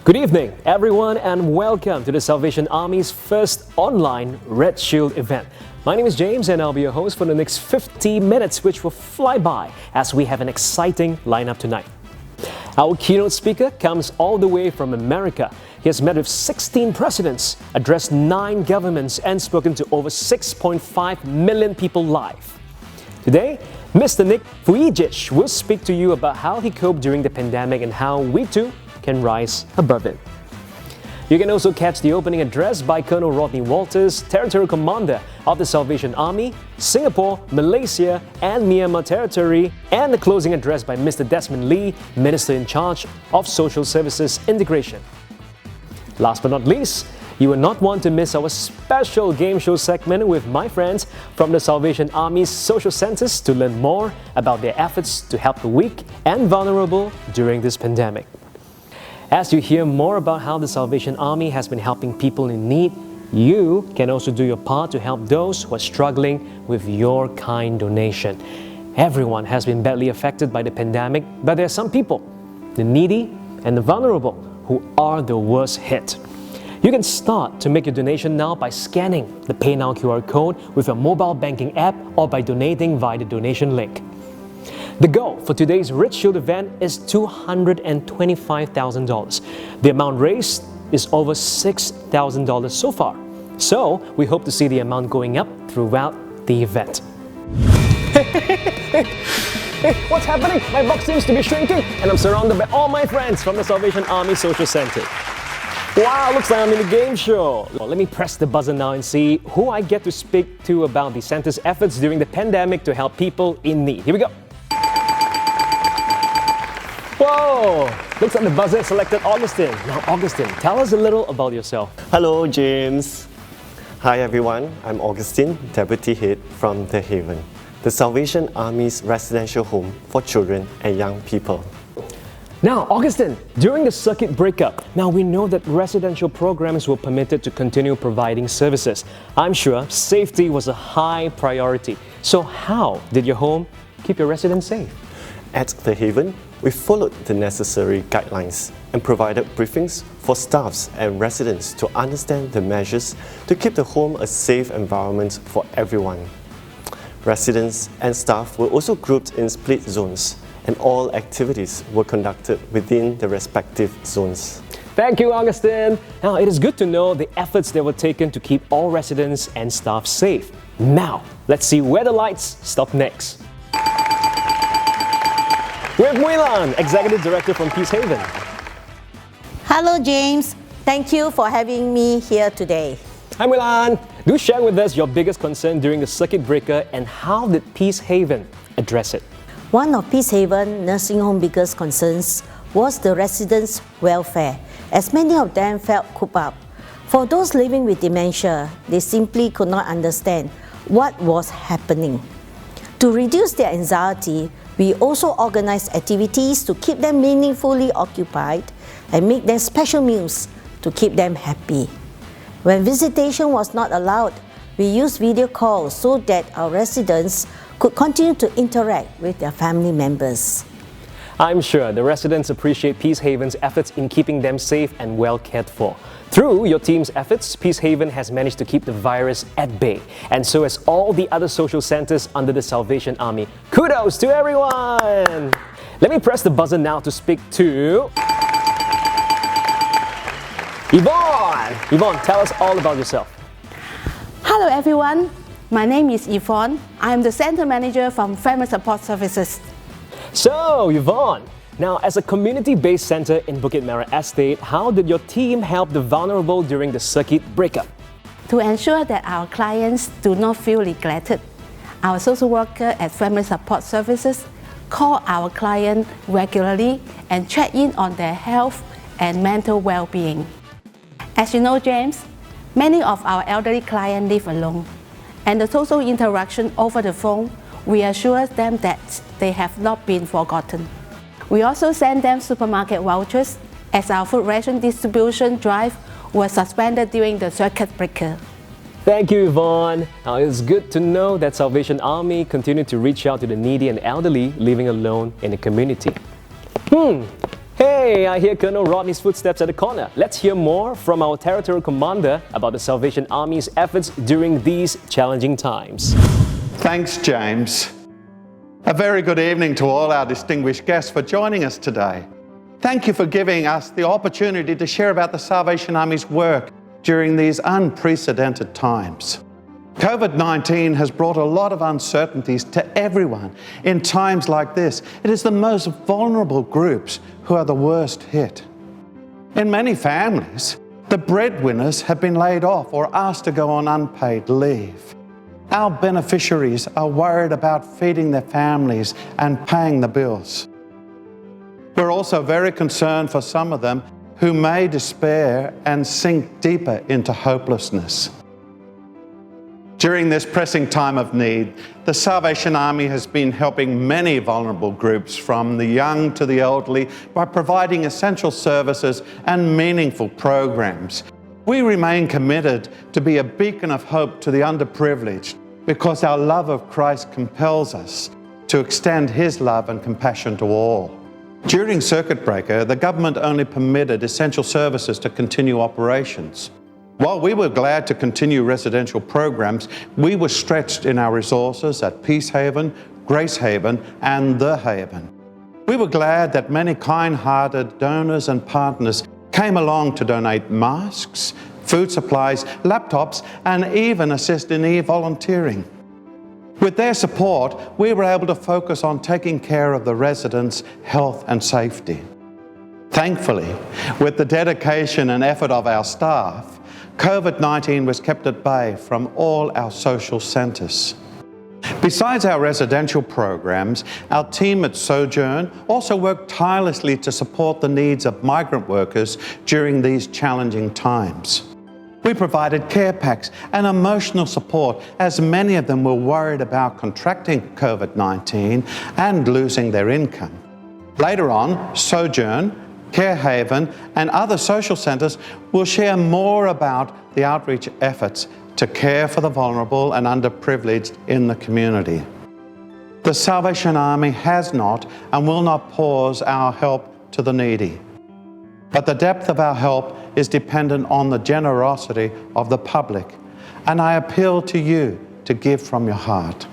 Good evening, everyone, and welcome to the Salvation Army's first online Red Shield event. My name is James, and I'll be your host for the next 50 minutes, which will fly by as we have an exciting lineup tonight. Our keynote speaker comes all the way from America. He has met with 16 presidents, addressed 9 governments, and spoken to over 6.5 million people live. Today, Mr. Nick Vujicic will speak to you about how he coped during the pandemic and how we too can rise above it. You can also catch the opening address by Colonel Rodney Walters, Territorial Commander of the Salvation Army, Singapore, Malaysia, and Myanmar Territory, and the closing address by Mr. Desmond Lee, Minister in charge of Social Services Integration. Last but not least, you will not want to miss our special game show segment with my friends from the Salvation Army's social centers to learn more about their efforts to help the weak and vulnerable during this pandemic. As you hear more about how the Salvation Army has been helping people in need, you can also do your part to help those who are struggling with your kind donation. Everyone has been badly affected by the pandemic, but there are some people, the needy and the vulnerable, who are the worst hit. You can start to make your donation now by scanning the Pay Now QR code with a mobile banking app or by donating via the donation link. The goal for today's Red Shield event is $225,000. The amount raised is over $6,000 so far. So we hope to see the amount going up throughout the event. Hey, what's happening? My box seems to be shrinking and I'm surrounded by all my friends from the Salvation Army Social Center. Wow, looks like I'm in a game show. Well, let me press the buzzer now and see who I get to speak to about the center's efforts during the pandemic to help people in need. Here we go. Whoa! Looks like the buzzer selected Augustine. Now, Augustine, tell us a little about yourself. Hello, James. Hi, everyone. I'm Augustine, Deputy Head from The Haven, the Salvation Army's residential home for children and young people. Now, Augustine, during the circuit breakup, now we know that residential programs were permitted to continue providing services. I'm sure safety was a high priority. So how did your home keep your residents safe? At The Haven, we followed the necessary guidelines and provided briefings for staffs and residents to understand the measures to keep the home a safe environment for everyone. Residents and staff were also grouped in split zones, and all activities were conducted within the respective zones. Thank you, Augustine. Now, it is good to know the efforts that were taken to keep all residents and staff safe. Now, let's see where the lights stop next. We have Muilan, Executive Director from Peace Haven. Hello, James. Thank you for having me here today. Hi, Muilan. Do share with us your biggest concern during the circuit breaker and how did Peace Haven address it? One of Peace Haven nursing home biggest concerns was the residents' welfare, as many of them felt cooped up. For those living with dementia, they simply could not understand what was happening. To reduce their anxiety, we also organized activities to keep them meaningfully occupied and make them special meals to keep them happy. When visitation was not allowed, we used video calls so that our residents could continue to interact with their family members. I'm sure the residents appreciate Peace Haven's efforts in keeping them safe and well cared for. Through your team's efforts, Peace Haven has managed to keep the virus at bay, and so has all the other social centers under the Salvation Army. Kudos to everyone! Let me press the buzzer now to speak to Yvonne. Yvonne, tell us all about yourself. Hello everyone, my name is Yvonne. I am the Center Manager from Family Support Services. So, Yvonne, now as a community-based center in Bukit Merah Estate, how did your team help the vulnerable during the circuit breakup? To ensure that our clients do not feel neglected, our social worker at Family Support Services call our clients regularly and check in on their health and mental well-being. As you know, James, many of our elderly clients live alone, and the social interaction over the phone reassures them that they have not been forgotten. We also send them supermarket vouchers as our food ration distribution drive was suspended during the circuit breaker. Thank you, Yvonne. Now, it's good to know that Salvation Army continue to reach out to the needy and elderly living alone in the community. Hey, I hear Colonel Rodney's footsteps at the corner. Let's hear more from our territorial commander about the Salvation Army's efforts during these challenging times. Thanks, James. A very good evening to all our distinguished guests for joining us today. Thank you for giving us the opportunity to share about the Salvation Army's work during these unprecedented times. COVID-19 has brought a lot of uncertainties to everyone. In times like this, it is the most vulnerable groups who are the worst hit. In many families, the breadwinners have been laid off or asked to go on unpaid leave. Our beneficiaries are worried about feeding their families and paying the bills. We're also very concerned for some of them who may despair and sink deeper into hopelessness. During this pressing time of need, the Salvation Army has been helping many vulnerable groups, from the young to the elderly, by providing essential services and meaningful programs. We remain committed to be a beacon of hope to the underprivileged because our love of Christ compels us to extend His love and compassion to all. During Circuit Breaker, the government only permitted essential services to continue operations. While we were glad to continue residential programs, we were stretched in our resources at Peace Haven, Grace Haven, and The Haven. We were glad that many kind-hearted donors and partners came along to donate masks, food supplies, laptops, and even assist in e-volunteering. With their support, we were able to focus on taking care of the residents' health and safety. Thankfully, with the dedication and effort of our staff, COVID-19 was kept at bay from all our social centres. Besides our residential programs, our team at Sojourn also worked tirelessly to support the needs of migrant workers during these challenging times. We provided care packs and emotional support, as many of them were worried about contracting COVID-19 and losing their income. Later on, Sojourn, Care Haven, and other social centres will share more about the outreach efforts to care for the vulnerable and underprivileged in the community. The Salvation Army has not and will not pause our help to the needy. But the depth of our help is dependent on the generosity of the public, and I appeal to you to give from your heart.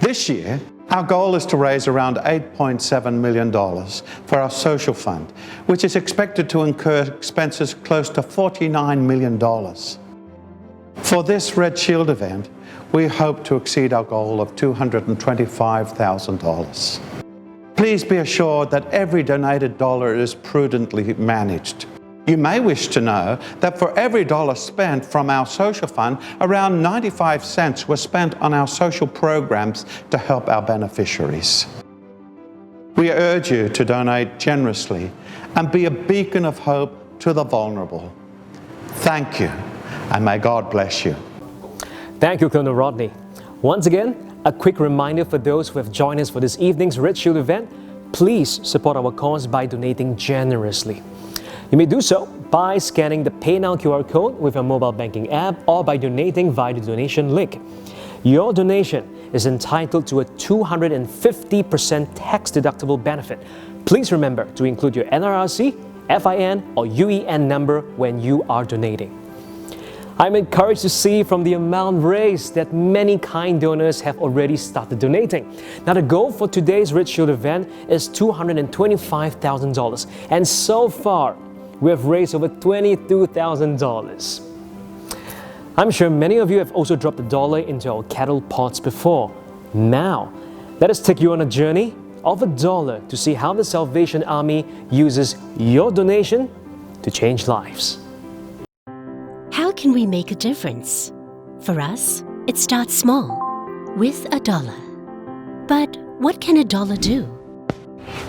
This year, our goal is to raise around $8.7 million for our social fund, which is expected to incur expenses close to $49 million. For this Red Shield event, we hope to exceed our goal of $225,000. Please be assured that every donated dollar is prudently managed. You may wish to know that for every dollar spent from our social fund, around 95 cents was spent on our social programs to help our beneficiaries. We urge you to donate generously and be a beacon of hope to the vulnerable. Thank you, and may God bless you. Thank you, Colonel Rodney. Once again, a quick reminder for those who have joined us for this evening's Red Shield event: please support our cause by donating generously. You may do so by scanning the Pay Now QR code with our mobile banking app or by donating via the donation link. Your donation is entitled to a 250% tax-deductible benefit. Please remember to include your NRRC, FIN, or UEN number when you are donating. I'm encouraged to see from the amount raised that many kind donors have already started donating. Now, the goal for today's Red Shield event is $225,000, and so far, we have raised over $22,000. I'm sure many of you have also dropped $1 into our cattle pots before. Now, let us take you on a journey of $1 to see how the Salvation Army uses your donation to change lives. How can we make a difference? For us, it starts small, with $1. But what can $1 do?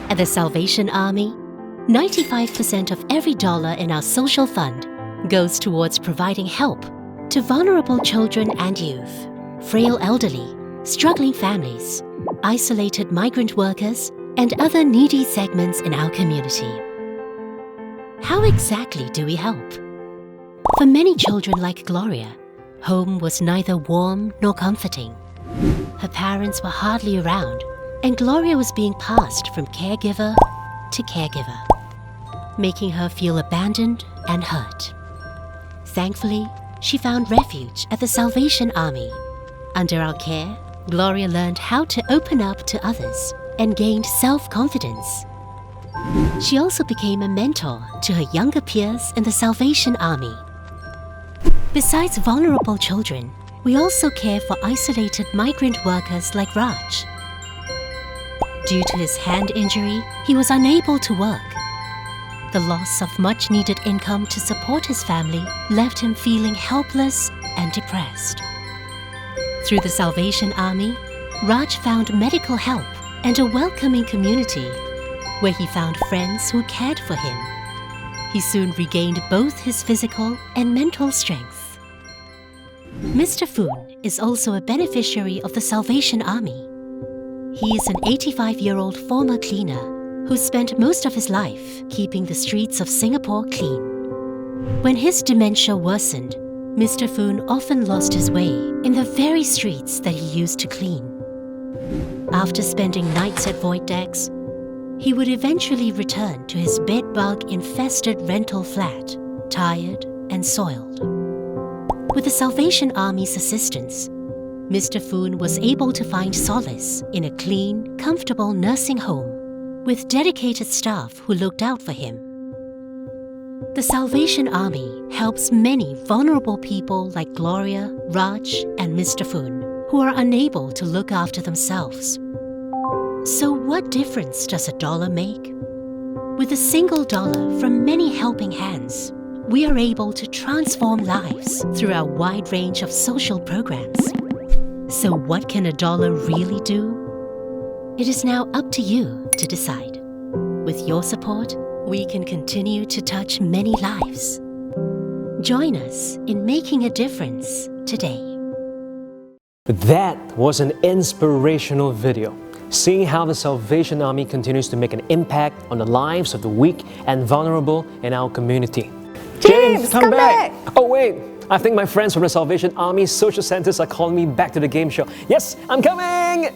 At the Salvation Army, 95% of every dollar in our social fund goes towards providing help to vulnerable children and youth, frail elderly, struggling families, isolated migrant workers, and other needy segments in our community. How exactly do we help? For many children like Gloria, home was neither warm nor comforting. Her parents were hardly around, and Gloria was being passed from caregiver to caregiver. making her feel abandoned and hurt. Thankfully, she found refuge at the Salvation Army. Under our care, Gloria learned how to open up to others and gained self-confidence. She also became a mentor to her younger peers in the Salvation Army. Besides vulnerable children, we also care for isolated migrant workers like Raj. Due to his hand injury, he was unable to work. The loss of much-needed income to support his family left him feeling helpless and depressed. Through the Salvation Army, Raj found medical help and a welcoming community where he found friends who cared for him. He soon regained both his physical and mental strength. Mr. Foon is also a beneficiary of the Salvation Army. He is an 85-year-old former cleaner who spent most of his life keeping the streets of Singapore clean. When his dementia worsened, Mr. Foon often lost his way in the very streets that he used to clean. After spending nights at void decks, he would eventually return to his bed-bug-infested rental flat, tired and soiled. With the Salvation Army's assistance, Mr. Foon was able to find solace in a clean, comfortable nursing home with dedicated staff who looked out for him. The Salvation Army helps many vulnerable people like Gloria, Raj, and Mr. Foon who are unable to look after themselves. So what difference does $1 make? With a single dollar from many helping hands, we are able to transform lives through our wide range of social programs. So what can $1 really do? It is now up to you to decide. With your support, we can continue to touch many lives. Join us in making a difference today. That was an inspirational video, seeing how the Salvation Army continues to make an impact on the lives of the weak and vulnerable in our community. James, come back! Oh wait, I think my friends from the Salvation Army social centers are calling me back to the game show. Yes, I'm coming!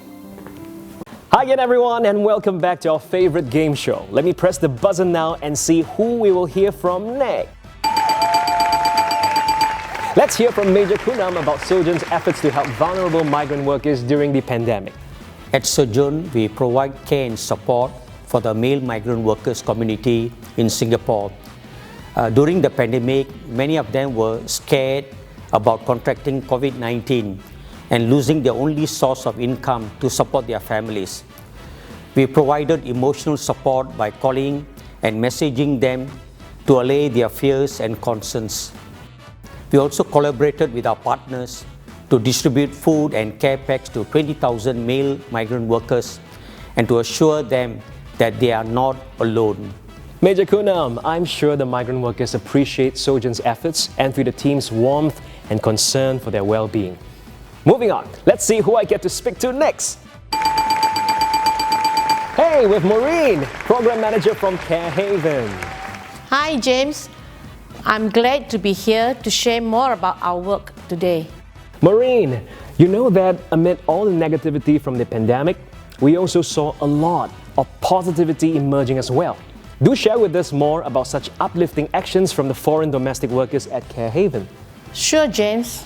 Hi again everyone and welcome back to our favorite game show. Let me press the buzzer now and see who we will hear from next. Let's hear from Major Kunam about Sojourn's efforts to help vulnerable migrant workers during the pandemic. At Sojourn, we provide care and support for the male migrant workers community in Singapore. During the pandemic, many of them were scared about contracting COVID-19 and losing their only source of income to support their families. We provided emotional support by calling and messaging them to allay their fears and concerns. We also collaborated with our partners to distribute food and care packs to 20,000 male migrant workers and to assure them that they are not alone. Major Kunam, I'm sure the migrant workers appreciate Sojourn's efforts and feel the team's warmth and concern for their well-being. Moving on, let's see who I get to speak to next. Hey, with Maureen, Program Manager from Care Haven. Hi, James. I'm glad to be here to share more about our work today. Maureen, you know that amid all the negativity from the pandemic, we also saw a lot of positivity emerging as well. Do share with us more about such uplifting actions from the foreign domestic workers at Care Haven. Sure, James.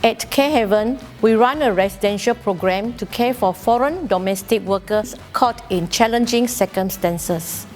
At Care Haven, we run a residential program to care for foreign domestic workers caught in challenging circumstances.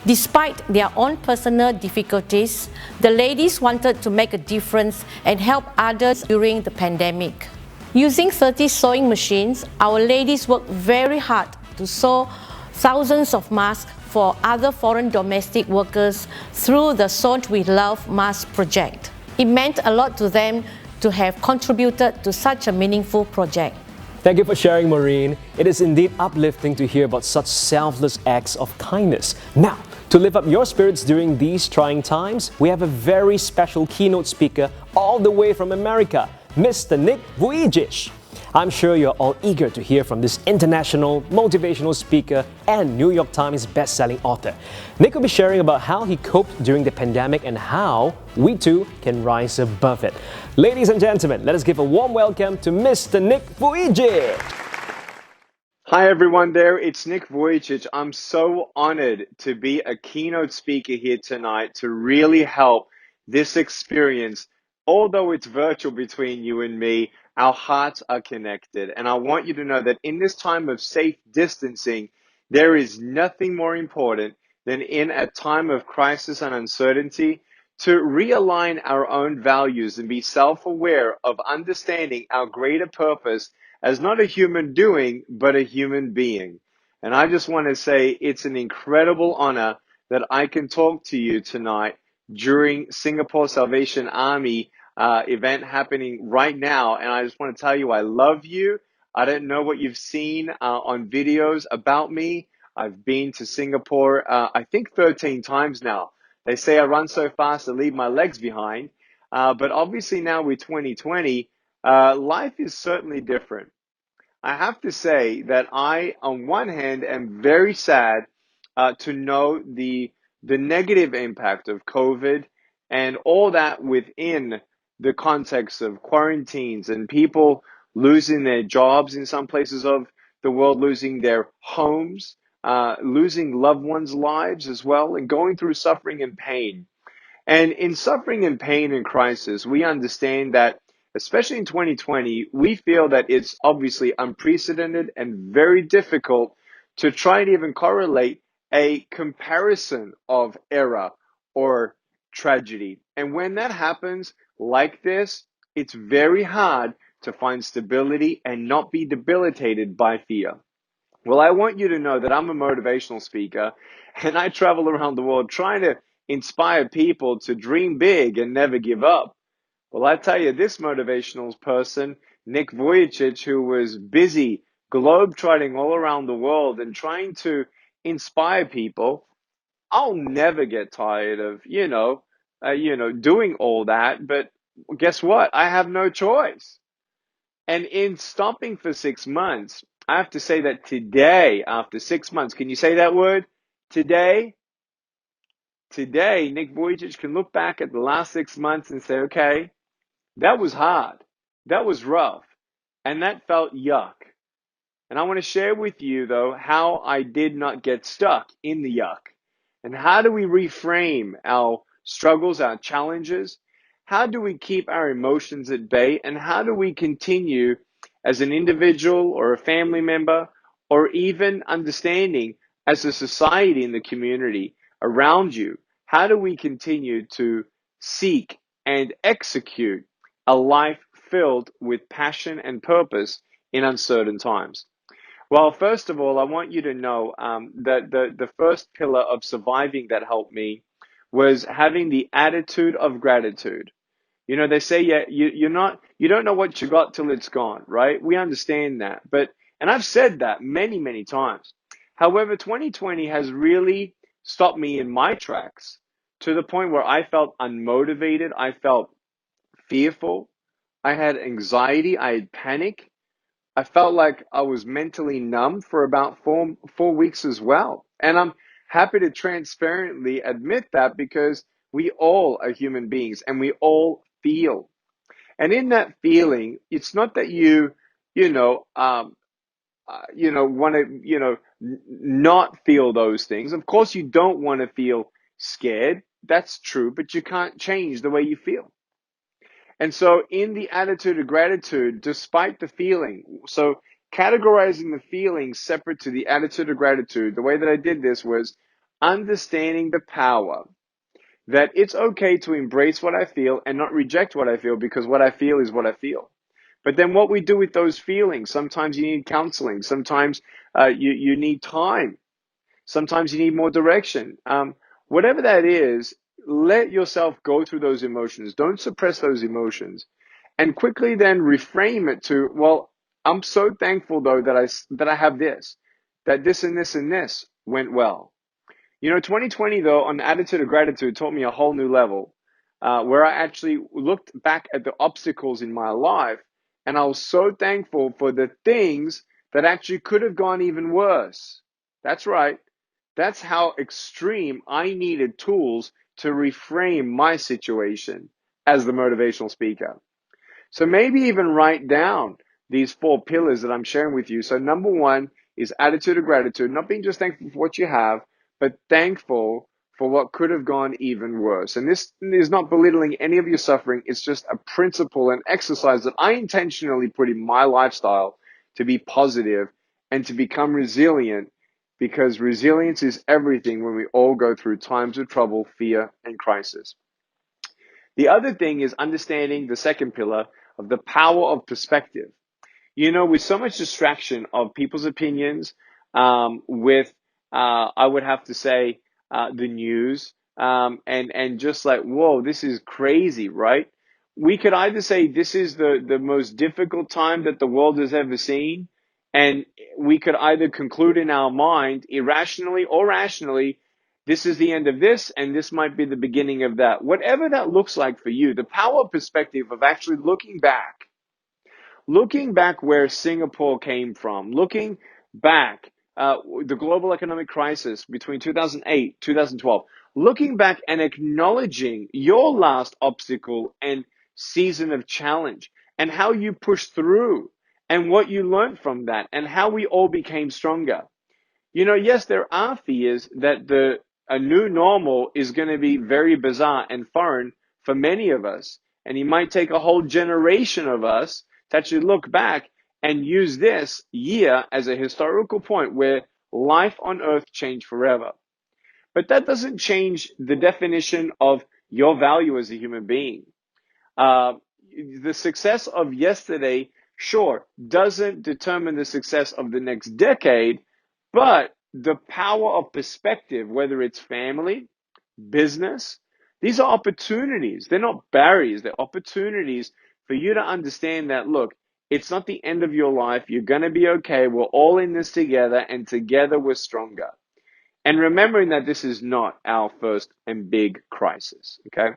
Despite their own personal difficulties, the ladies wanted to make a difference and help others during the pandemic. Using 30 sewing machines, our ladies worked very hard to sew thousands of masks for other foreign domestic workers through the Sewn with Love mask project. It meant a lot to them to have contributed to such a meaningful project. Thank you for sharing, Maureen. It is indeed uplifting to hear about such selfless acts of kindness. Now, to lift up your spirits during these trying times, we have a very special keynote speaker all the way from America, Mr. Nick Vujicic. I'm sure you're all eager to hear from this international motivational speaker and New York Times best-selling author. Nick will be sharing about how he coped during the pandemic and how we too can rise above it. Ladies and gentlemen, let us give a warm welcome to Mr. Nick Vujicic. Hi everyone there, it's Nick Vujicic. I'm so honored to be a keynote speaker here tonight to really help this experience. Although it's virtual between you and me, our hearts are connected. And I want you to know that in this time of safe distancing, there is nothing more important than in a time of crisis and uncertainty to realign our own values and be self-aware of understanding our greater purpose as not a human doing, but a human being. And I just want to say it's an incredible honor that I can talk to you tonight during Singapore Salvation Army event happening right now. And I just want to tell you, I love you. I don't know what you've seen on videos about me. I've been to Singapore, I think 13 times now. They say I run so fast I leave my legs behind. But obviously now with 2020, life is certainly different. I have to say that I, on one hand, am very sad to know the negative impact of COVID and all that within the context of quarantines and people losing their jobs in some places of the world, losing their homes, losing loved ones' lives as well, and going through suffering and pain. And in suffering and pain and crisis, we understand that, especially in 2020, we feel that it's obviously unprecedented and very difficult to try and even correlate a comparison of error or tragedy. And when that happens like this, it's very hard to find stability and not be debilitated by fear. Well, I want you to know that I'm a motivational speaker and I travel around the world trying to inspire people to dream big and never give up. Well, I tell you, this motivational person, Nick Vujicic, who was busy globe-trotting all around the world and trying to inspire people, I'll never get tired of, doing all that. But guess what? I have no choice. And in stopping for 6 months, I have to say that today, after 6 months, can you say that word? Today, Nick Vujicic can look back at the last 6 months and say, okay, that was hard. That was rough. And that felt yuck. And I want to share with you, though, how I did not get stuck in the yuck. And how do we reframe our struggles, our challenges? How do we keep our emotions at bay? And how do we continue as an individual or a family member, or even understanding as a society in the community around you? How do we continue to seek and execute a life filled with passion and purpose in uncertain times? Well, first of all, I want you to know that the first pillar of surviving that helped me was having the attitude of gratitude. You know, they say, yeah, you don't know what you got till it's gone, right? We understand that. And I've said that many, many times. However, 2020 has really stopped me in my tracks to the point where I felt unmotivated. I felt fearful. I had anxiety. I had panic. I felt like I was mentally numb for about four weeks as well. And I'm happy to transparently admit that because we all are human beings and we all feel. And in that feeling, it's not that want to, not feel those things. Of course, you don't want to feel scared. That's true, but you can't change the way you feel. And so in the attitude of gratitude, despite the feeling, so categorizing the feelings separate to the attitude of gratitude, the way that I did this was understanding the power that it's okay to embrace what I feel and not reject what I feel, because what I feel is what I feel. But then what we do with those feelings, sometimes you need counseling, sometimes you need time, sometimes you need more direction. Whatever that is, let yourself go through those emotions. Don't suppress those emotions. And quickly then reframe it to, well, I'm so thankful though that I have this, that this and this and this went well. 2020 though, on the attitude of gratitude, taught me a whole new level, where I actually looked back at the obstacles in my life, and I was so thankful for the things that actually could have gone even worse. That's right. That's how extreme I needed tools to reframe my situation as the motivational speaker. So maybe even write down these 4 pillars that I'm sharing with you. So number 1 is attitude of gratitude, not being just thankful for what you have, but thankful for what could have gone even worse. And this is not belittling any of your suffering. It's just a principle and exercise that I intentionally put in my lifestyle to be positive and to become resilient, because resilience is everything when we all go through times of trouble, fear, and crisis. The other thing is understanding the second pillar of the power of perspective. You know, with so much distraction of people's opinions, I would have to say, the news, and just like, whoa, this is crazy, right? We could either say this is the most difficult time that the world has ever seen, and we could either conclude in our mind, irrationally or rationally, this is the end of this, and this might be the beginning of that. Whatever that looks like for you, the power of perspective of actually looking back where Singapore came from, looking back, the global economic crisis between 2008, 2012, looking back and acknowledging your last obstacle and season of challenge and how you pushed through and what you learned from that and how we all became stronger. You know, yes, there are fears that a new normal is going to be very bizarre and foreign for many of us. And it might take a whole generation of us to actually look back and use this year as a historical point where life on earth changed forever. But that doesn't change the definition of your value as a human being. The success of yesterday, sure, doesn't determine the success of the next decade, but the power of perspective, whether it's family, business, these are opportunities. They're not barriers. They're opportunities for you to understand that, look, it's not the end of your life. You're going to be okay. We're all in this together, and together we're stronger. And remembering that this is not our first and big crisis, okay?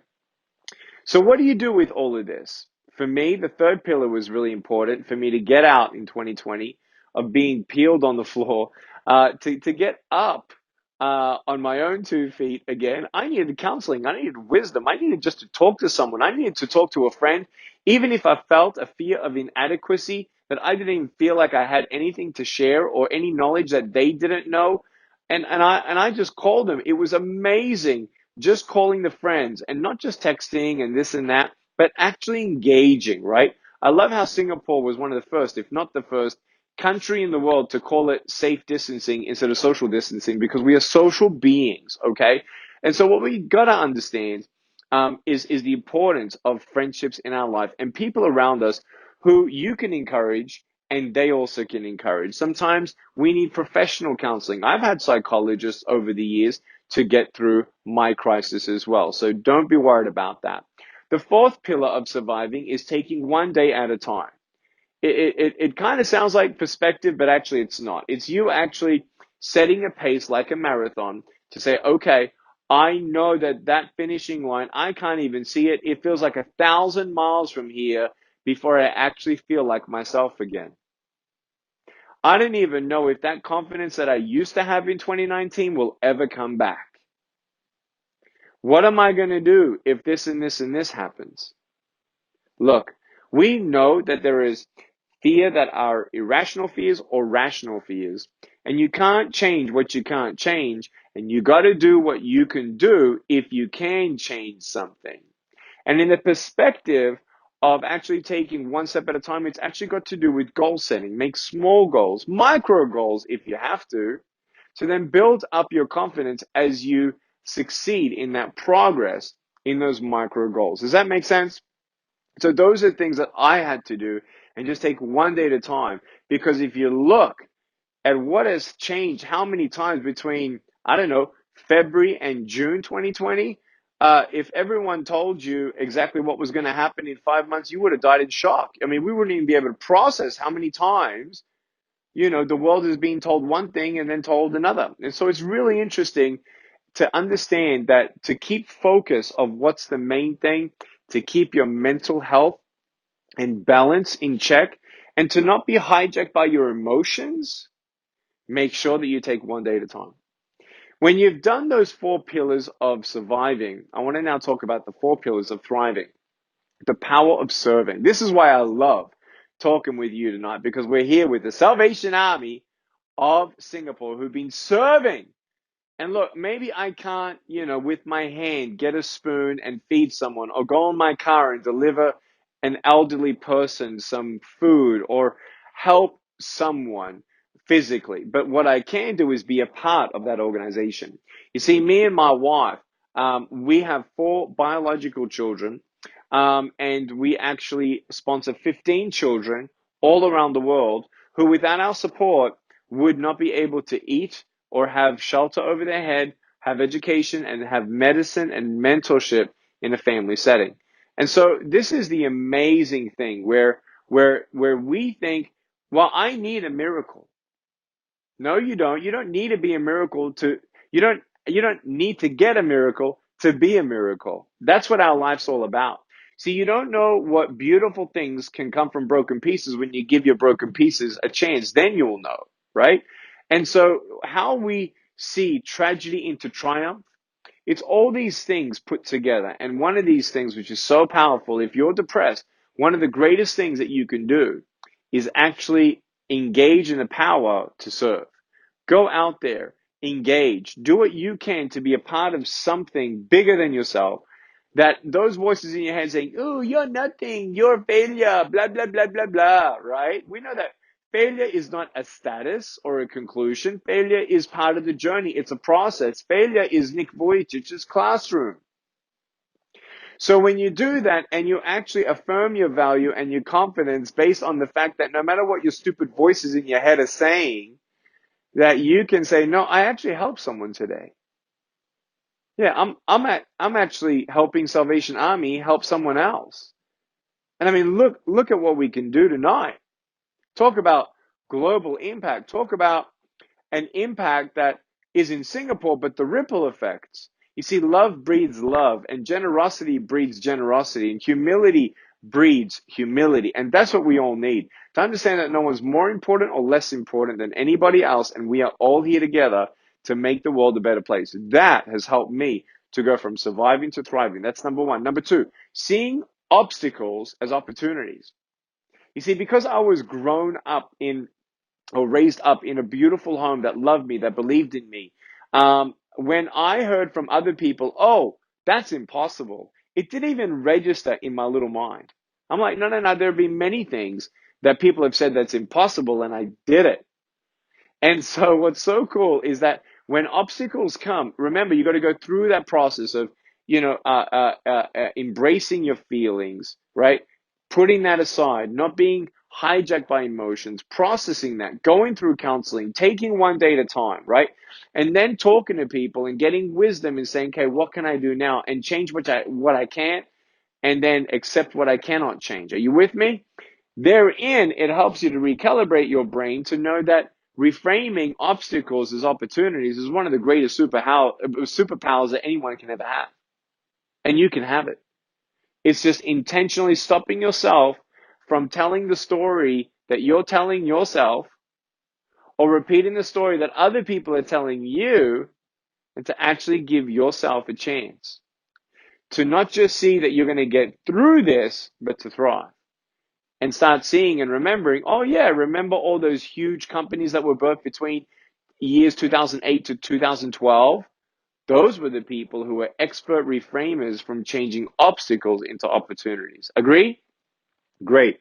So what do you do with all of this? For me, the third pillar was really important for me to get out in 2020 of being peeled on the floor, to get up on my own 2 feet again. I needed counseling. I needed wisdom. I needed just to talk to someone. I needed to talk to a friend, even if I felt a fear of inadequacy, that I didn't even feel like I had anything to share or any knowledge that they didn't know. And I just called them. It was amazing. Just calling the friends and not just texting and this and that, but actually engaging, right? I love how Singapore was one of the first, if not the first, country in the world to call it safe distancing instead of social distancing, because we are social beings, okay? And so what we got to understand is the importance of friendships in our life and people around us who you can encourage and they also can encourage. Sometimes we need professional counseling. I've had psychologists over the years to get through my crisis as well. So don't be worried about that. The fourth pillar of surviving is taking one day at a time. It kind of sounds like perspective, but actually it's not. It's you actually setting a pace like a marathon to say, okay, I know that finishing line, I can't even see it. It feels like 1,000 miles from here before I actually feel like myself again. I don't even know if that confidence that I used to have in 2019 will ever come back. What am I going to do if this and this and this happens? Look, we know that there is fear that are irrational fears or rational fears, and you can't change what you can't change, and you got to do what you can do if you can change something. And in the perspective of actually taking one step at a time, it's actually got to do with goal setting. Make small goals, micro goals if you have to then build up your confidence as you succeed in that progress in those micro goals. Does that make sense? So those are things that I had to do and just take one day at a time. Because if you look at what has changed, how many times between, I don't know, February and June 2020, if everyone told you exactly what was going to happen in 5 months, you would have died in shock. I mean, we wouldn't even be able to process how many times, you know, the world is being told one thing and then told another. And so it's really interesting to understand that to keep focus of what's the main thing, to keep your mental health and balance in check, and to not be hijacked by your emotions, make sure that you take one day at a time. When you've done those 4 pillars of surviving, I want to now talk about the 4 pillars of thriving. The power of serving. This is why I love talking with you tonight, because we're here with the Salvation Army of Singapore who've been serving. And look, maybe I can't, with my hand get a spoon and feed someone, or go in my car and deliver an elderly person some food, or help someone physically. But what I can do is be a part of that organization. You see, me and my wife, we have 4 biological children, and we actually sponsor 15 children all around the world who, without our support, would not be able to eat or have shelter over their head, have education, and have medicine and mentorship in a family setting. And so this is the amazing thing where we think, well, I need a miracle. No, you don't. You don't need to be a miracle you don't need to get a miracle to be a miracle. That's what our life's all about. See, you don't know what beautiful things can come from broken pieces when you give your broken pieces a chance. Then you'll know, right? And so how we see tragedy into triumph, it's all these things put together. And one of these things, which is so powerful, if you're depressed, one of the greatest things that you can do is actually engage in the power to serve. Go out there, engage, do what you can to be a part of something bigger than yourself. That those voices in your head saying, oh, you're nothing, you're a failure, blah, blah, blah, blah, blah, right? We know that failure is not a status or a conclusion. Failure is part of the journey. It's a process. Failure is Nick Vujicic's classroom. So when you do that and you actually affirm your value and your confidence based on the fact that no matter what your stupid voices in your head are saying, that you can say, no, I actually helped someone today. Yeah, I'm actually helping Salvation Army help someone else. And I mean, look at what we can do tonight. Talk about global impact. Talk about an impact that is in Singapore, but the ripple effects. You see, love breeds love, and generosity breeds generosity, and humility breeds humility. And that's what we all need, to understand that no one's more important or less important than anybody else, and we are all here together to make the world a better place. That has helped me to go from surviving to thriving. That's number 1. Number 2, seeing obstacles as opportunities. You see, because I was raised up in a beautiful home that loved me, that believed in me, when I heard from other people, oh, that's impossible, it didn't even register in my little mind. I'm like, no, there have been many things that people have said that's impossible, and I did it. And so what's so cool is that when obstacles come, remember, you got to go through that process of, embracing your feelings, right? Putting that aside, not being hijacked by emotions, processing that, going through counseling, taking one day at a time, right? And then talking to people and getting wisdom and saying, okay, what can I do now? And change what I can't, and then accept what I cannot change. Are you with me? Therein, it helps you to recalibrate your brain to know that reframing obstacles as opportunities is one of the greatest superpowers that anyone can ever have. And you can have it. It's just intentionally stopping yourself from telling the story that you're telling yourself, or repeating the story that other people are telling you, and to actually give yourself a chance to not just see that you're going to get through this, but to thrive. And start seeing and remembering, oh yeah, remember all those huge companies that were birthed between years 2008 to 2012? Those were the people who were expert reframers from changing obstacles into opportunities. Agree? Great.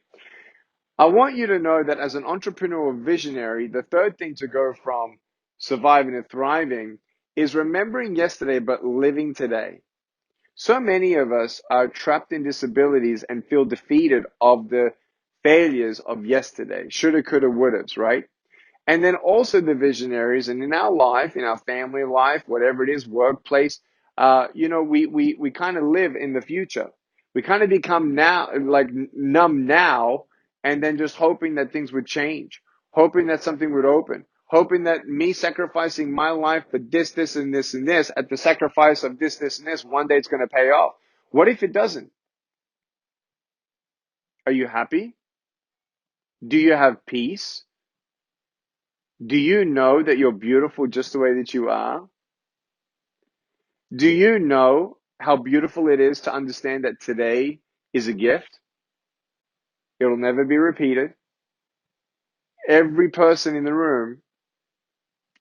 I want you to know that as an entrepreneur or visionary, the third thing to go from surviving to thriving is remembering yesterday but living today. So many of us are trapped in disabilities and feel defeated of the failures of yesterday. Shoulda, coulda, wouldas, right? And then also the visionaries, and in our life, in our family life, whatever it is, workplace, we kind of live in the future. We kind of become now, like numb now, and then just hoping that things would change, hoping that something would open, hoping that me sacrificing my life for this, and this, and this, at the sacrifice of this, and this, one day it's going to pay off. What if it doesn't? Are you happy? Do you have peace? Do you know that you're beautiful just the way that you are? Do you know how beautiful it is to understand that today is a gift? It'll never be repeated. Every person in the room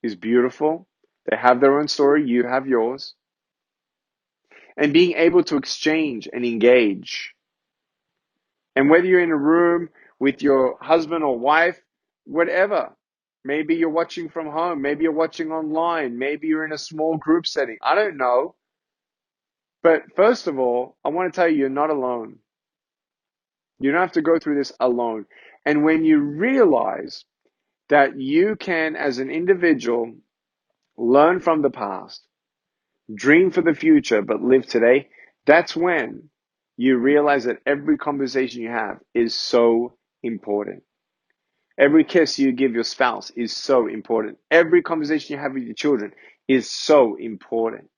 is beautiful. They have their own story, you have yours. And being able to exchange and engage. And whether you're in a room with your husband or wife, whatever, maybe you're watching from home, maybe you're watching online, maybe you're in a small group setting, I don't know. But first of all, I want to tell you, you're not alone. You don't have to go through this alone. And when you realize that you can, as an individual, learn from the past, dream for the future, but live today, that's when you realize that every conversation you have is so important. Every kiss you give your spouse is so important. Every conversation you have with your children is so important.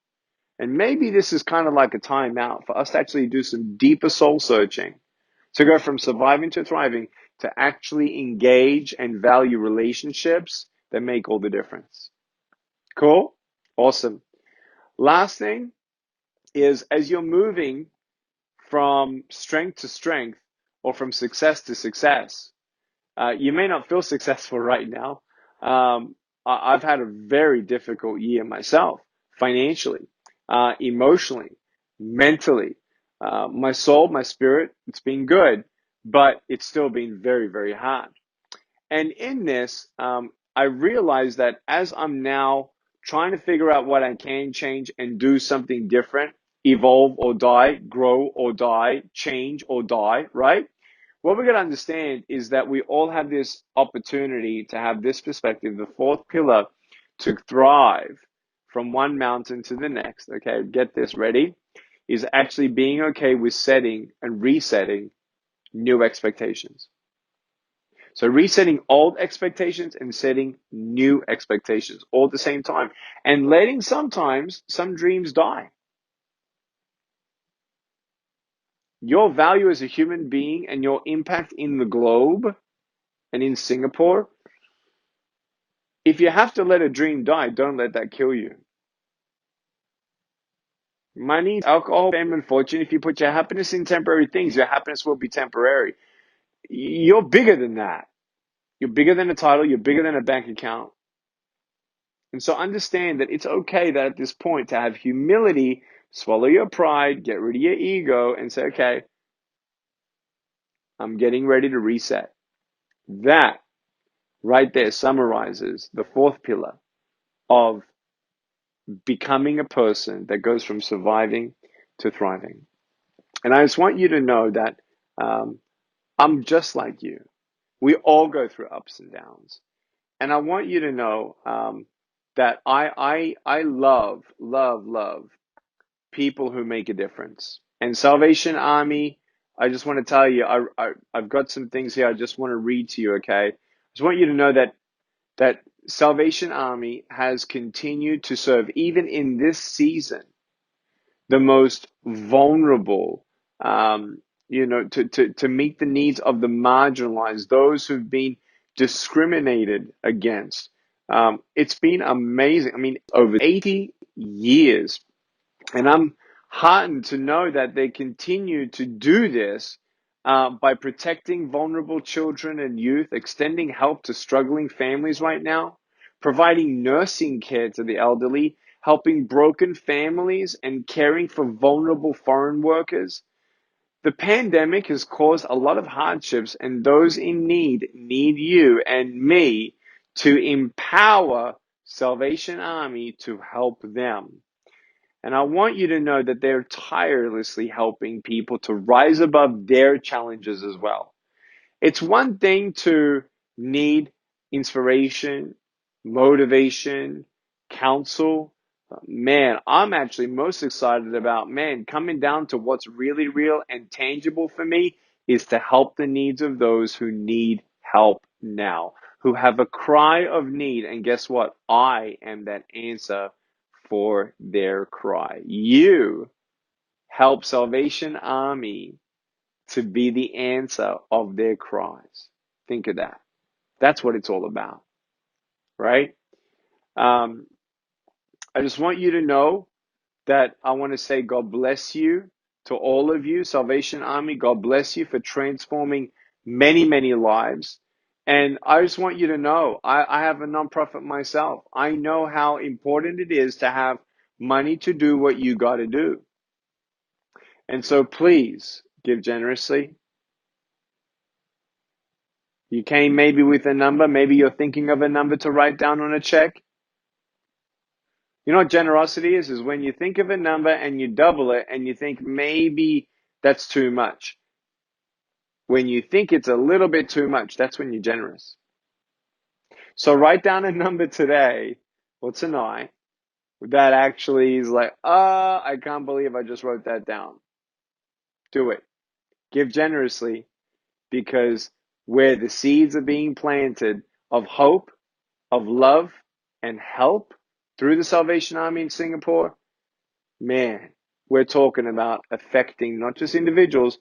And maybe this is kind of like a timeout for us to actually do some deeper soul searching, to go from surviving to thriving, to actually engage and value relationships that make all the difference. Cool? Awesome. Last thing is, as you're moving from strength to strength or from success to success, you may not feel successful right now. I've had a very difficult year myself, financially, emotionally, mentally. My soul, my spirit, it's been good, but it's still been very, very hard. And in this, I realized that as I'm now trying to figure out what I can change and do something different, evolve or die, grow or die, change or die, right? What we're going to understand is that we all have this opportunity to have this perspective, the fourth pillar, to thrive from one mountain to the next. Okay, get this ready, is actually being okay with setting and resetting new expectations. So resetting old expectations and setting new expectations all at the same time, and letting sometimes some dreams die. Your value as a human being and your impact in the globe and in Singapore, if you have to let a dream die, don't let that kill you. Money, alcohol, fame, and fortune, if you put your happiness in temporary things, your happiness will be temporary. You're bigger than that. You're bigger than a title. You're bigger than a bank account. And so understand that it's okay that at this point to have humility, swallow your pride, get rid of your ego, and say, okay, I'm getting ready to reset. That right there summarizes the fourth pillar of becoming a person that goes from surviving to thriving. And I just want you to know that I'm just like you. We all go through ups and downs. And I want you to know that I love people who make a difference. And Salvation Army, I just want to tell you, I've got some things here I just want to read to you, okay? I just want you to know that Salvation Army has continued to serve, even in this season, the most vulnerable, to meet the needs of the marginalized, those who've been discriminated against. It's been amazing. I mean, over 80 years. And I'm heartened to know that they continue to do this by protecting vulnerable children and youth, extending help to struggling families right now, providing nursing care to the elderly, helping broken families, and caring for vulnerable foreign workers. The pandemic has caused a lot of hardships, and those in need you and me to empower Salvation Army to help them. And I want you to know that they're tirelessly helping people to rise above their challenges as well. It's one thing to need inspiration, motivation, counsel. Man, I'm actually most excited about, coming down to what's really real and tangible for me is to help the needs of those who need help now, who have a cry of need. And guess what? I am that answer for their cry. You help Salvation Army to be the answer of their cries. Think of that. That's what it's all about, right? I just want you to know that I want to say God bless you to all of you, Salvation Army. God bless you for transforming many, many lives. And I just want you to know, I have a nonprofit myself. I know how important it is to have money to do what you got to do. And so please give generously. You came maybe with a number. Maybe you're thinking of a number to write down on a check. You know what generosity is? Is when you think of a number and you double it and you think maybe that's too much. When you think it's a little bit too much, that's when you're generous. So write down a number today or tonight that actually is like, I can't believe I just wrote that down. Do it. Give generously, because where the seeds are being planted of hope, of love, and help through the Salvation Army in Singapore, man, we're talking about affecting not just individuals,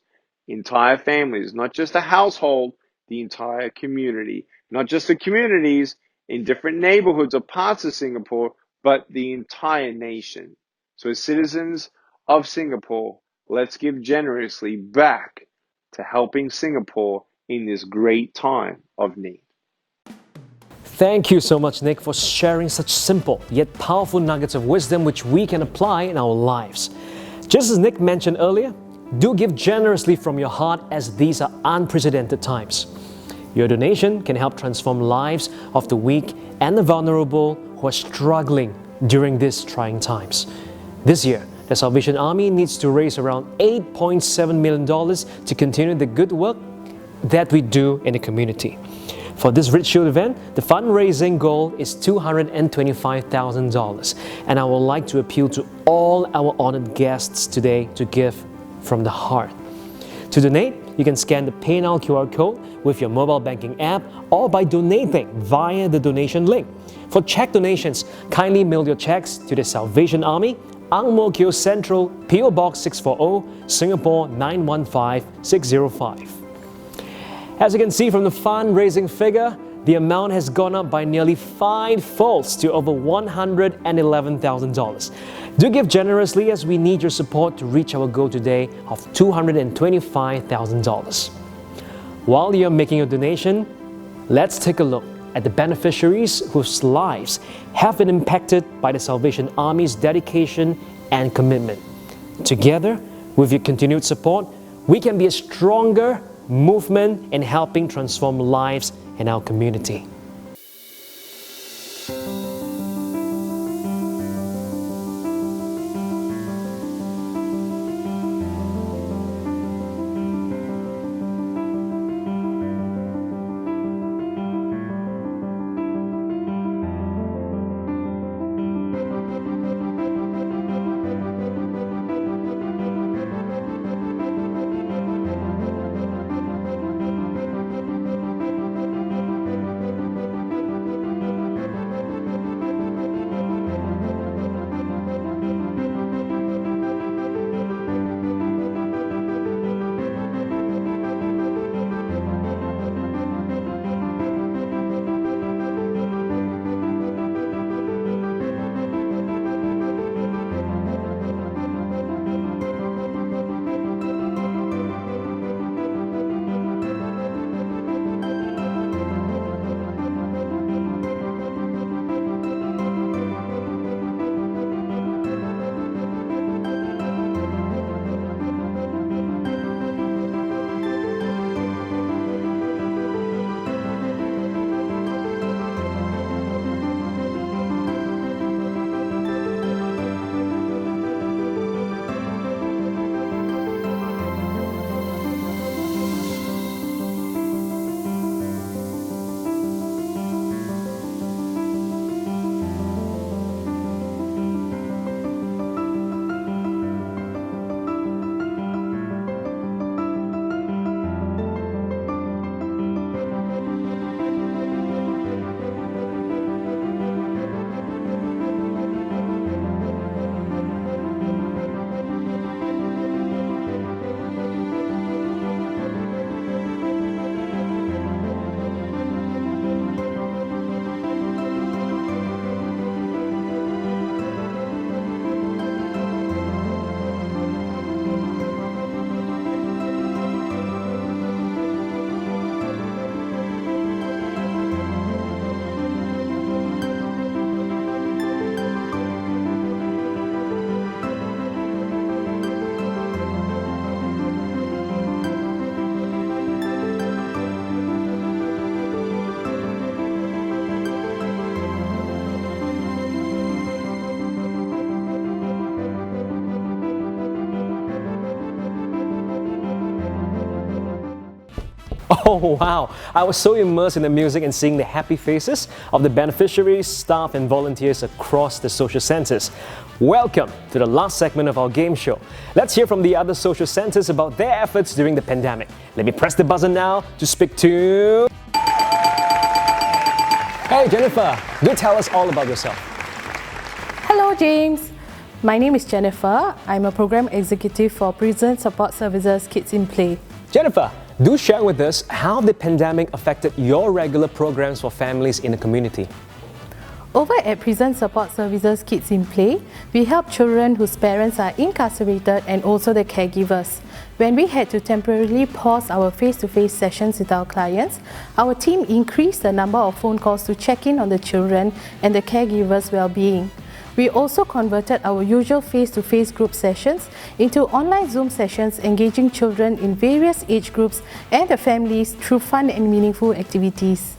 entire families, not just a household, the entire community, not just the communities in different neighborhoods or parts of Singapore, but the entire nation. So as citizens of Singapore, let's give generously back to helping Singapore in this great time of need. Thank you so much, Nick, for sharing such simple yet powerful nuggets of wisdom which we can apply in our lives. Just as Nick mentioned earlier, do give generously from your heart, as these are unprecedented times. Your donation can help transform lives of the weak and the vulnerable who are struggling during these trying times. This year, the Salvation Army needs to raise around $8.7 million to continue the good work that we do in the community. For this Red Shield event, the fundraising goal is $225,000, and I would like to appeal to all our honored guests today to give from the heart. To donate, you can scan the PayNow QR code with your mobile banking app or by donating via the donation link. For check donations, kindly mail your checks to the Salvation Army, Ang Mo Kio Central, PO Box 640, Singapore 915605. As you can see from the fundraising figure, the amount has gone up by nearly 5-fold to over $111,000. Do give generously, as we need your support to reach our goal today of $225,000. While you're making your donation, let's take a look at the beneficiaries whose lives have been impacted by the Salvation Army's dedication and commitment. Together, with your continued support, we can be a stronger movement in helping transform lives in our community. Oh wow, I was so immersed in the music and seeing the happy faces of the beneficiaries, staff and volunteers across the social centres. Welcome to the last segment of our game show. Let's hear from the other social centres about their efforts during the pandemic. Let me press the buzzer now to speak to... Hey Jennifer, do tell us all about yourself. Hello James, my name is Jennifer. I'm a Program Executive for Prison Support Services Kids in Play. Jennifer, do share with us how the pandemic affected your regular programs for families in the community. Over at Prison Support Services Kids in Play, we help children whose parents are incarcerated and also the caregivers. When we had to temporarily pause our face-to-face sessions with our clients, our team increased the number of phone calls to check in on the children and the caregivers' well-being. We also converted our usual face-to-face group sessions into online Zoom sessions engaging children in various age groups and their families through fun and meaningful activities.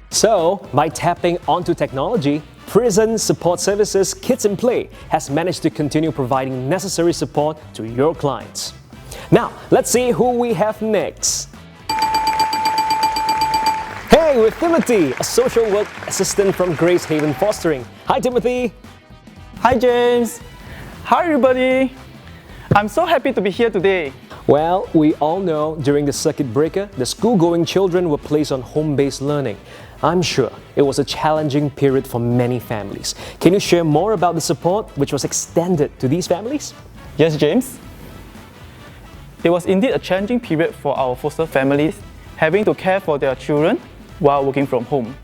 So, by tapping onto technology, Prison Support Services Kids in Play has managed to continue providing necessary support to your clients. Now, let's see who we have next. Hey, with Timothy, a social work assistant from Grace Haven Fostering. Hi Timothy. Hi James. Hi everybody. I'm so happy to be here today. Well, we all know during the circuit breaker, the school-going children were placed on home-based learning. I'm sure it was a challenging period for many families. Can you share more about the support which was extended to these families? Yes, James. It was indeed a challenging period for our foster families, having to care for their children while working from home.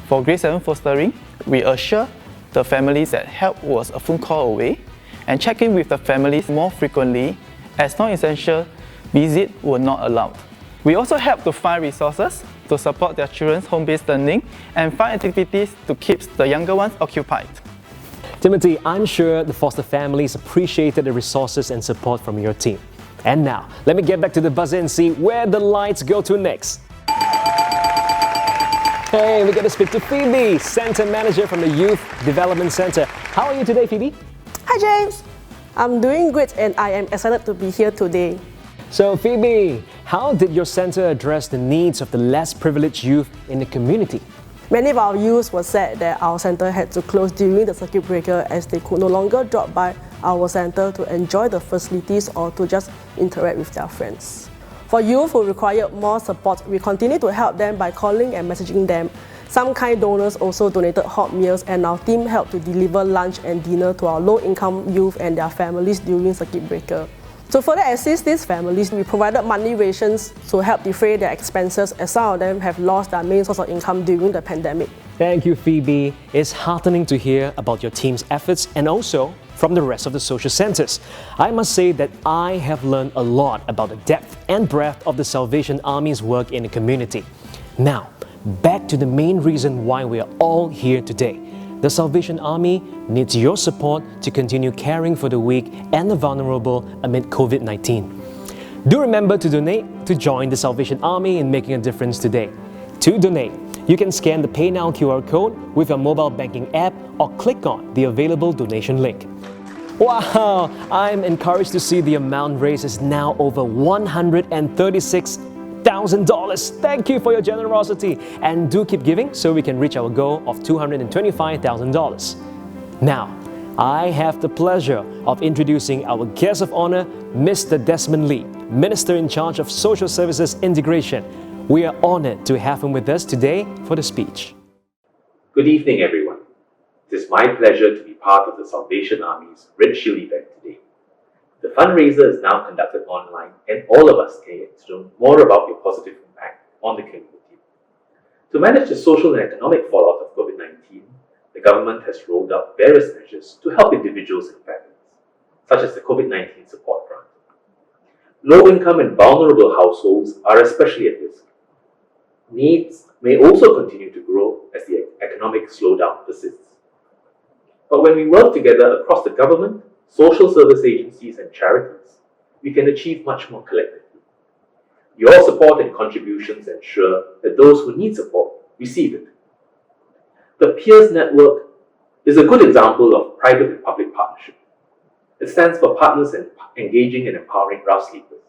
For Grace Haven Fostering, we assure the families that help was a phone call away and check in with the families more frequently as non-essential visits were not allowed. We also help to find resources to support their children's home-based learning and find activities to keep the younger ones occupied. Timothy, I'm sure the foster families appreciated the resources and support from your team. And now, let me get back to the buzzer and see where the lights go to next. Hey, we got to speak to Phoebe, Center Manager from the Youth Development Center. How are you today, Phoebe? Hi James, I'm doing great and I am excited to be here today. So Phoebe, how did your center address the needs of the less privileged youth in the community? Many of our youths were sad that our center had to close during the circuit breaker as they could no longer drop by our center to enjoy the facilities or to just interact with their friends. For youth who required more support, we continue to help them by calling and messaging them. Some kind donors also donated hot meals and our team helped to deliver lunch and dinner to our low-income youth and their families during circuit breaker. To further assist these families, we provided monthly rations to help defray their expenses as some of them have lost their main source of income during the pandemic. Thank you, Phoebe. It's heartening to hear about your team's efforts and also from the rest of the social centers. I must say that I have learned a lot about the depth and breadth of the Salvation Army's work in the community. Now, back to the main reason why we are all here today. The Salvation Army needs your support to continue caring for the weak and the vulnerable amid COVID-19. Do remember to donate to join the Salvation Army in making a difference today. To donate, you can scan the PayNow QR code with your mobile banking app or click on the available donation link. Wow! I'm encouraged to see the amount raised is now over $136,000. Thank you for your generosity and do keep giving so we can reach our goal of $225,000. Now, I have the pleasure of introducing our guest of honor, Mr. Desmond Lee, Minister in charge of Social Services Integration. We are honored to have him with us today for the speech. Good evening, everyone. It is my pleasure to be part of the Salvation Army's Red Shield event today. The fundraiser is now conducted online and all of us can get to know more about your positive impact on the community. To manage the social and economic fallout of COVID-19, the government has rolled out various measures to help individuals and families, such as the COVID-19 support grant. Low-income and vulnerable households are especially at risk. Needs may also continue to grow as the economic slowdown persists. But when we work together across the government, social service agencies and charities, we can achieve much more collectively. Your support and contributions ensure that those who need support receive it. The Peers Network is a good example of private and public partnership. It stands for Partners and Engaging and Empowering Rough Sleepers.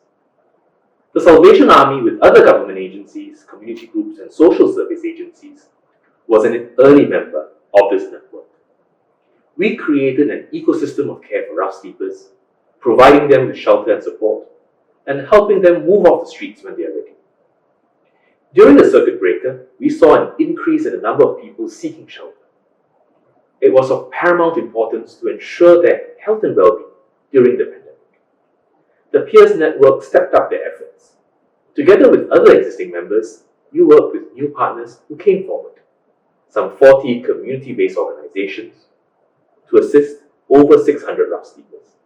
The Salvation Army, with other government agencies, community groups, and social service agencies, was an early member of this network. We created an ecosystem of care for rough sleepers, providing them with shelter and support, and helping them move off the streets when they are ready. During the circuit breaker, we saw an increase in the number of people seeking shelter. It was of paramount importance to ensure their health and well-being during the pandemic. The Peers Network stepped up their efforts. Together with other existing members, we worked with new partners who came forward, some 40 community-based organizations, to assist over 600 rough sleepers.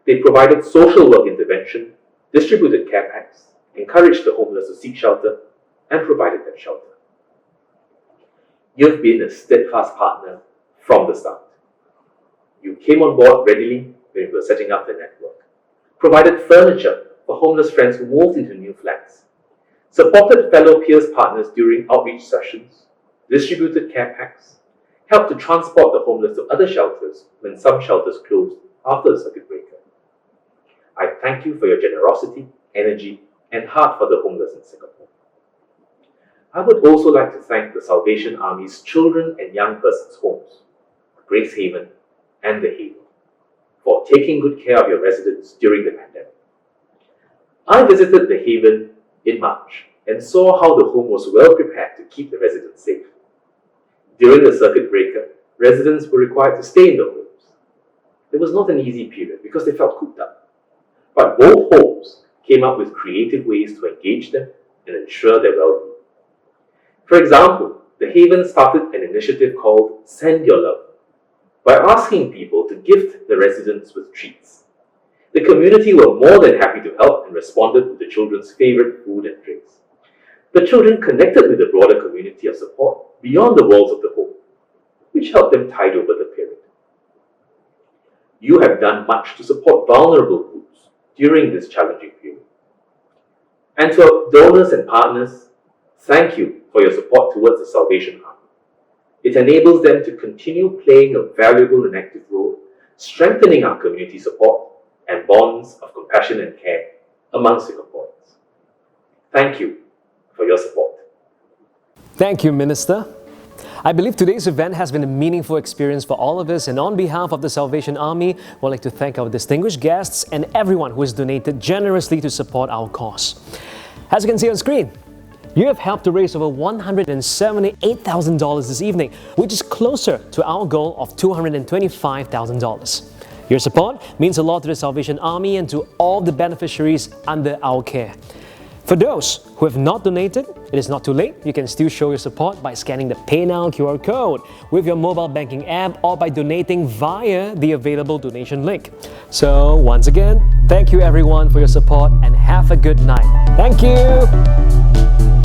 They provided social work intervention, distributed care packs, encouraged the homeless to seek shelter, and provided them shelter. You've been a steadfast partner from the start. You came on board readily when we were setting up the network, provided furniture for homeless friends who moved into new flats, supported fellow peers partners during outreach sessions, distributed care packs, helped to transport the homeless to other shelters when some shelters closed after the circuit breaker. I thank you for your generosity, energy, and heart for the homeless in Singapore. I would also like to thank the Salvation Army's Children and Young Persons Homes, Grace Haven, and The Haven, for taking good care of your residents during the pandemic. I visited The Haven in March and saw how the home was well prepared to keep the residents safe. During the circuit breaker, residents were required to stay in the homes. It was not an easy period because they felt cooped up. But both homes came up with creative ways to engage them and ensure their well-being. For example, The Haven started an initiative called Send Your Love by asking people to gift the residents with treats. The community were more than happy to help and responded with the children's favorite food and drinks. The children connected with the broader community of support beyond the walls of the home, which helped them tide over the period. You have done much to support vulnerable groups during this challenging period. And to our donors and partners, thank you for your support towards the Salvation Army. It enables them to continue playing a valuable and active role, strengthening our community support and bonds of compassion and care among Singaporeans. Thank you for your support. Thank you, Minister. I believe today's event has been a meaningful experience for all of us, and on behalf of the Salvation Army, we'd like to thank our distinguished guests and everyone who has donated generously to support our cause. As you can see on screen, you have helped to raise over $178,000 this evening, which is closer to our goal of $225,000. Your support means a lot to the Salvation Army and to all the beneficiaries under our care. For those who have not donated, it is not too late. You can still show your support by scanning the PayNow QR code with your mobile banking app or by donating via the available donation link. So once again, thank you everyone for your support and have a good night. Thank you.